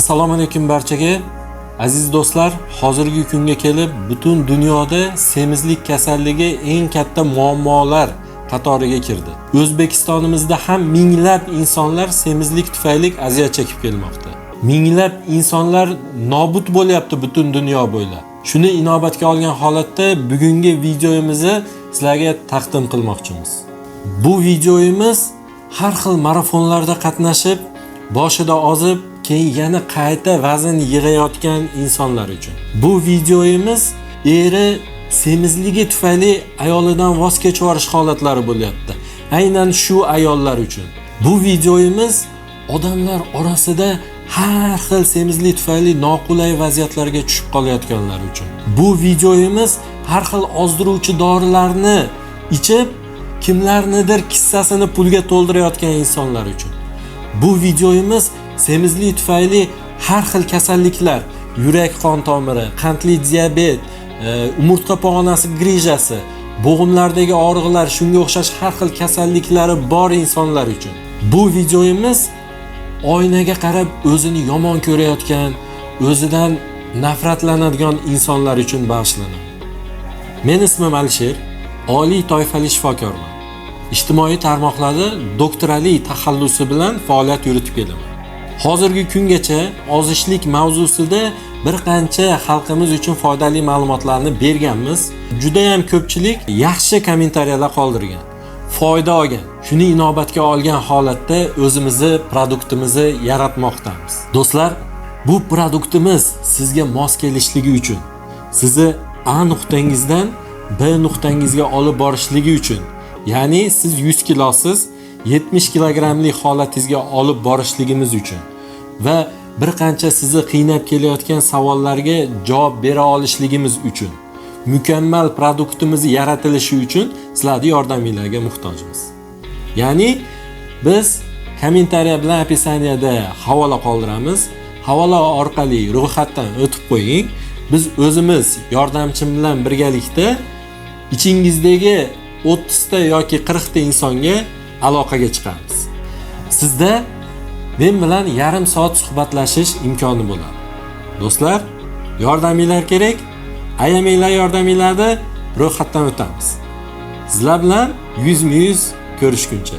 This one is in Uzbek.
Assalomu alaykum barchaga. Aziz do'stlar, hozirgi kunga kelib butun dunyoda semizlik kasalligi eng katta muammolar qatoriga kirdi. O'zbekistonimizda ham minglab insonlar semizlik tufayli aziyat chekib kelmoqda. Minglab insonlar nobud bo'lyapti butun dunyo bo'ylab. Shuni inobatga olgan holatda bugungi videomizni sizlarga taqdim qilmoqchimiz. Bu videomiz har xil marafonlarda qatnashib, boshida ozib, keyin yana qayta vazn yig'ayotgan insonlar uchun. Bu videomiz eri semizligi tufayli ayolidan voz kechib yuborish holatlari bo'lyapti. Aynan shu ayollar uchun. Bu videomiz odamlar orasida har xil semizlik tufayli noqulay vaziyatlarga tushib qolayotganlar uchun. Bu videomiz har xil ozdiruvchi dorilarni ichib kimlarnidir kissasini pulga to'ldirayotgan insonlar uchun. Bu videomiz semizlik tufayli har xil kasalliklar, yurak qon tomiri, qandli diabet, umurtqa pog'onasi grijasi, bo'g'imlardagi og'riqlar, shunga o'xshash har xil kasalliklari bor insonlar uchun. Bu videomiz oynaga qarab o'zini yomon ko'rayotgan, o'zidan nafratlanadigan insonlar uchun bag'ishlanadi. Men ismim Alisher, oliy toifali shifokorman. Ijtimoiy tarmoqlarda doktorali taxallusi bilan faoliyat yuritib kelaman. Hozirgi kungacha ozishlik mavzusida bir qancha xalqimiz uchun foydali ma'lumotlarni berganmiz. Juda ham ko'pchilik yaxshi kommentariyalar qoldirgan, foyda olgan. Shuni inobatga olgan holatda o'zimizni produktimizni yaratmoqdamiz. Do'stlar, bu produktimiz sizga mos kelishligi uchun, sizni A nuqtangizdan B nuqtangizga olib borishligi uchun, ya'ni siz 100 kilosiz 70 kilogramlik holatingizga olib borishligimiz uchun va bir qancha sizni qiynab kelayotgan savollarga javob bera olishligimiz uchun, mukammal produktimiz yaratilishi uchun sizlarning yordamingizga muhtojmiz. Ya'ni biz kommentariya bilan opisaniyada havola qoldiramiz. Havola orqali ro'yxatdan o'tib qo'ying. Biz o'zimiz yordamchim bilan birgalikda ichingizdagi 30 ta yoki 40 ta insonga aloqaga chiqamiz. Sizda men bilan yarim soat suhbatlashish imkoni bo'ladi. Do'stlar, yordaminglar kerak. Ayamanglar yordaminglarni ro'yxatdan o'tamiz. Sizlar bilan yuzma-yuz ko'rishguncha.